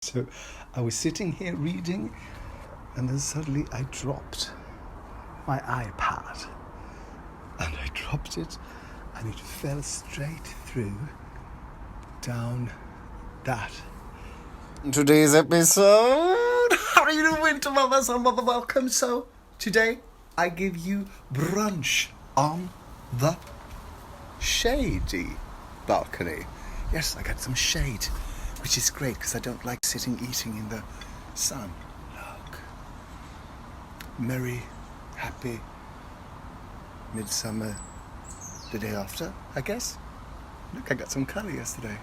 So I was sitting here reading, and then suddenly I dropped my iPad. And I dropped it, and it fell straight through down that. In today's episode, how are you doing, mamas and welcome. So today I give you brunch on the shady balcony. Yes, I got some shade, which is great because I don't like sitting eating in the sun. Look. Merry, happy midsummer the day after, I guess. Look, I got some curry yesterday.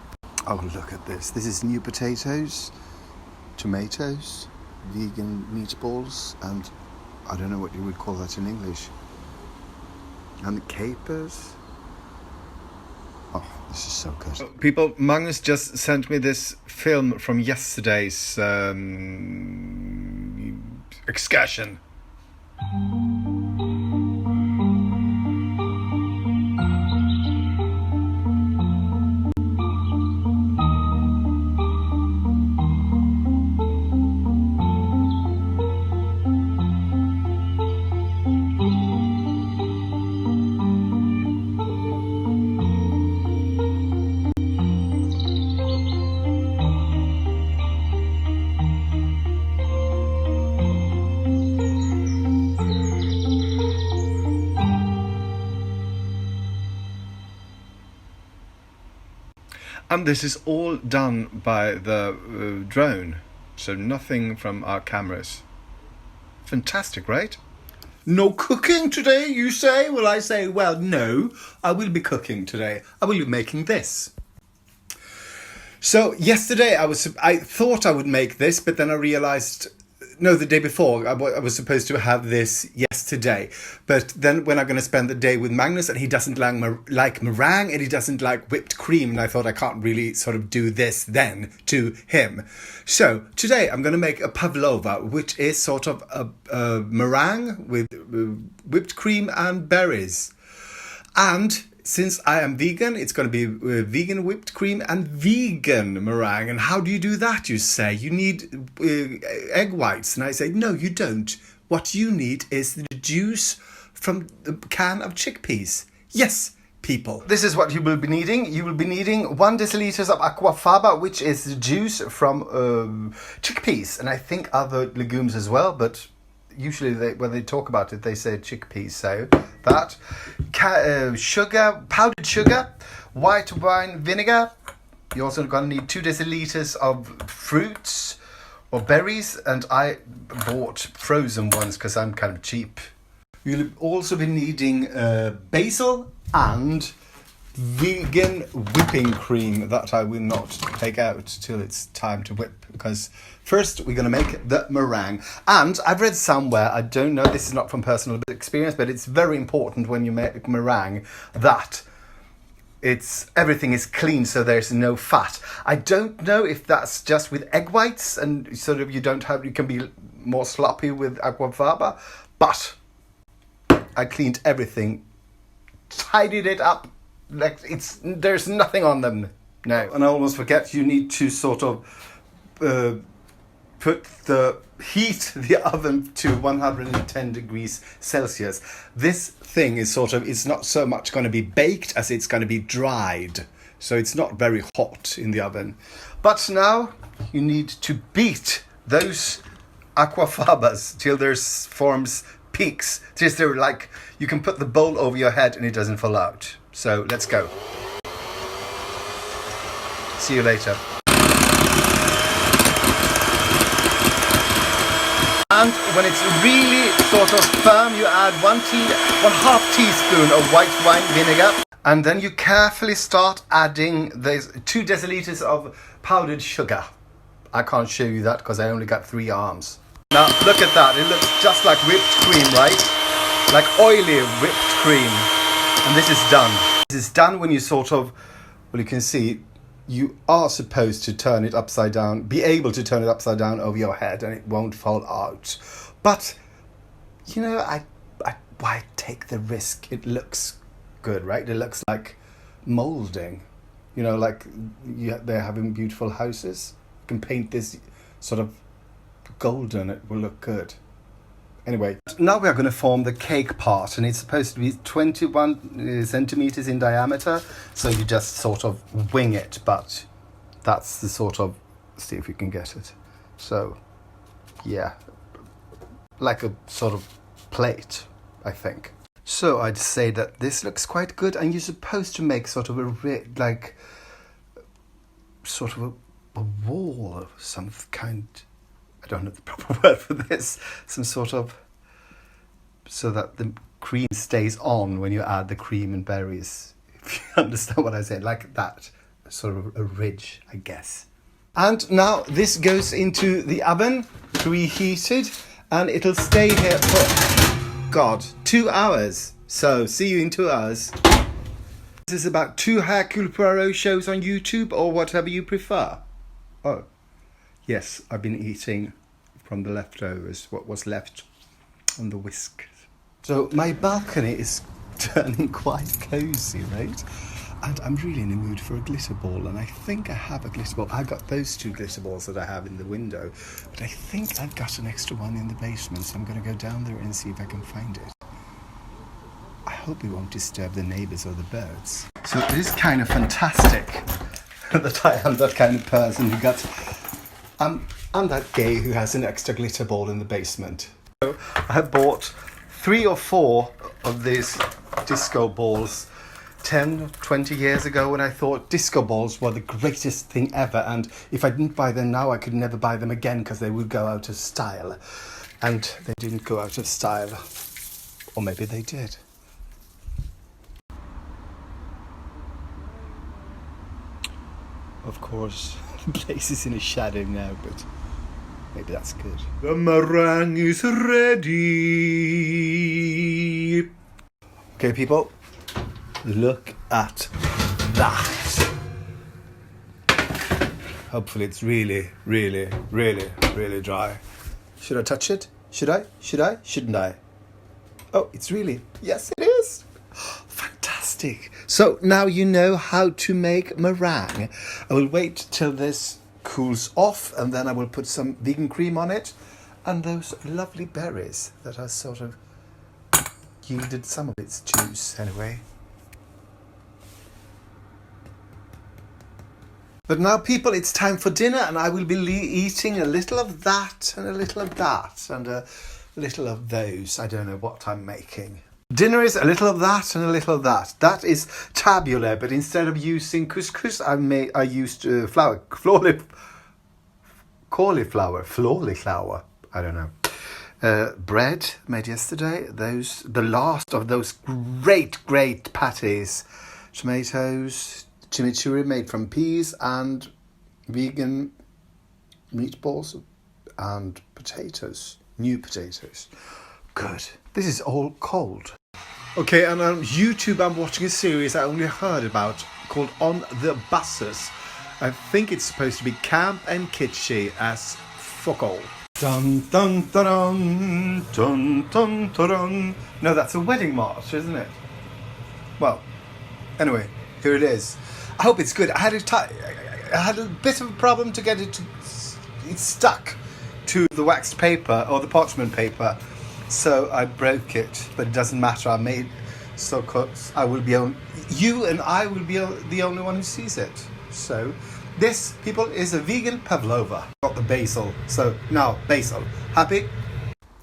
Oh, look at this. This is new potatoes, tomatoes, vegan meatballs, and I don't know what you would call that in English. And capers. Oh, this is so good. People, Magnus just sent me this film from yesterday's excursion. And this is all done by the drone, so nothing from our cameras. Fantastic, right? No cooking today, you say? Well, I say, well, no, I will be cooking today. I will be making this. So yesterday I thought I would make this, but then I realized, no, the day before, I was supposed to have this yesterday. But then when I'm going to spend the day with Magnus, and he doesn't like meringue, and he doesn't like whipped cream, and I thought I can't really sort of do this then to him. So today I'm going to make a Pavlova, which is sort of a meringue with whipped cream and berries. And since I am vegan, it's going to be vegan whipped cream and vegan meringue. And how do you do that, you say? You need egg whites. And I say, no, you don't. What you need is the juice from the can of chickpeas. Yes, people. This is what you will be needing. You will be needing 1 deciliter of aquafaba, which is the juice from chickpeas. And I think other legumes as well, but usually when they talk about it, they say chickpeas. So that, sugar, powdered sugar, white wine vinegar. You're also going to need 2 deciliters of fruits or berries, and I bought frozen ones because I'm kind of cheap. You'll also be needing basil and vegan whipping cream that I will not take out till it's time to whip, because first we're going to make the meringue. And I've read somewhere, I don't know, this is not from personal experience, but it's very important when you make meringue that everything is clean, so there's no fat. I don't know if that's just with egg whites and sort of you can be more sloppy with aquafaba, but I cleaned everything, tidied it up. Like there's nothing on them. No. And I almost forget, you need to sort of heat the oven to 110 degrees Celsius. This thing is it's not so much going to be baked as it's going to be dried. So it's not very hot in the oven. But now you need to beat those aquafabas till there's forms peaks. Just they're like, you can put the bowl over your head and it doesn't fall out. So let's go. See you later. And when it's really sort of firm, you add 1/2 teaspoon of white wine vinegar. And then you carefully start adding these 2 deciliters of powdered sugar. I can't show you that because I only got 3 arms. Now look at that. It looks just like whipped cream, right? Like oily whipped cream. And this is done. This is done when you you can see, you are supposed to turn it upside down, be able to turn it upside down over your head and it won't fall out. But, why take the risk? It looks good, right? It looks like molding. They're having beautiful houses. can paint this sort of golden, it will look good. Anyway, now we are going to form the cake part, and it's supposed to be 21 centimeters in diameter, so you just sort of wing it, but that's the sort of, see if you can get it. So, yeah, like a sort of plate, I think. So I'd say that this looks quite good, and you're supposed to make sort of a wall of some kind. I don't know the proper word for this. Some sort of, so that the cream stays on when you add the cream and berries. If you understand what I said, like that, sort of a ridge, I guess. And now this goes into the oven, preheated, and it'll stay here for, 2 hours. So, see you in 2 hours. This is about 2 Hercule Poirot shows on YouTube, or whatever you prefer. Oh, yes, I've been eating from the leftovers, what was left on the whisk. So, my balcony is turning quite cosy, right? And I'm really in the mood for a glitter ball, and I think I have a glitter ball. I got those 2 glitter balls that I have in the window, but I think I've got an extra one in the basement, so I'm going to go down there and see if I can find it. I hope it won't disturb the neighbours or the birds. So it is kind of fantastic that I am that kind of person who got... I'm that gay who has an extra glitter ball in the basement. So I have bought 3 or 4 of these disco balls 10, 20 years ago, when I thought disco balls were the greatest thing ever, and if I didn't buy them now I could never buy them again because they would go out of style. And they didn't go out of style. Or maybe they did. Of course, the place is in a shadow now, but maybe that's good. The meringue is ready. Okay, people. Look at that. Hopefully it's really, really, really, really dry. Should I touch it? Should I? Should I? Shouldn't I? Oh, it's really... Yes, it is. Fantastic. So now you know how to make meringue. I will wait till this cools off, and then I will put some vegan cream on it and those lovely berries that are sort of yielded some of its juice anyway. But now, people, it's time for dinner, and I will be eating a little of that and a little of that and a little of those. I don't know what I'm making. Dinner is a little of that and a little of that. That is tabbouleh, but instead of using couscous, I used cauliflower. I don't know. Bread made yesterday. The last of those great patties. Tomatoes. Chimichurri made from peas and vegan meatballs and potatoes. New potatoes. Good. This is all cold. Okay, and on YouTube I'm watching a series I only heard about called On the Buses. I think it's supposed to be camp and kitschy as fuck all. Dun dun dun dun dun dun dun. No, that's a wedding march, isn't it? Well, anyway, here it is. I hope it's good. I had a bit of a problem to get it it's stuck to the waxed paper or the parchment paper, so I broke it. But it doesn't matter. I made so I will be you and I will be the only one who sees it. So this, people, is a vegan pavlova. Got the basil. So now basil. Happy?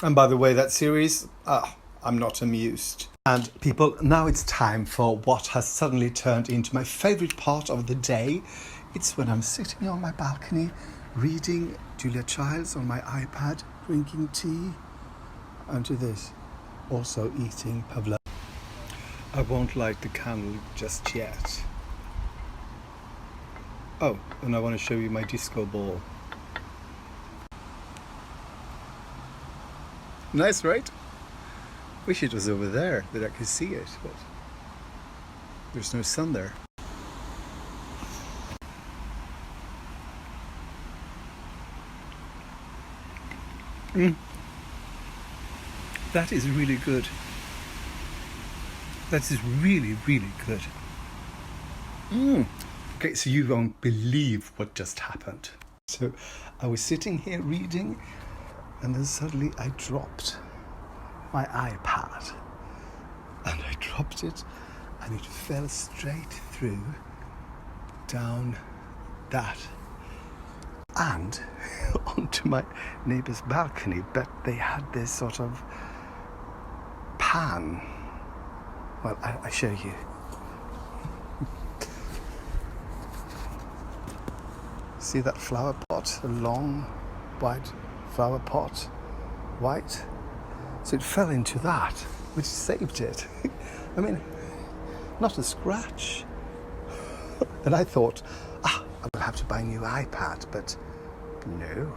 And by the way, that series, I'm not amused. And people, now it's time for what has suddenly turned into my favourite part of the day. It's when I'm sitting on my balcony, reading Julia Childs on my iPad, drinking tea, and to this, also eating pavlova. I won't light the candle just yet. Oh, and I want to show you my disco ball. Nice, right? Wish it was over there, that I could see it, but there's no sun there. That is really good. That is really, really good. Okay, so you won't believe what just happened. So I was sitting here reading, and then suddenly I dropped my iPad. And I dropped it, and it fell straight through down that and onto my neighbour's balcony. But they had this sort of pan. Well, I show you. See that flower pot? A long, white flower pot. White. So it fell into that, which saved it. I mean, not a scratch. And I thought, I will have to buy a new iPad, but no.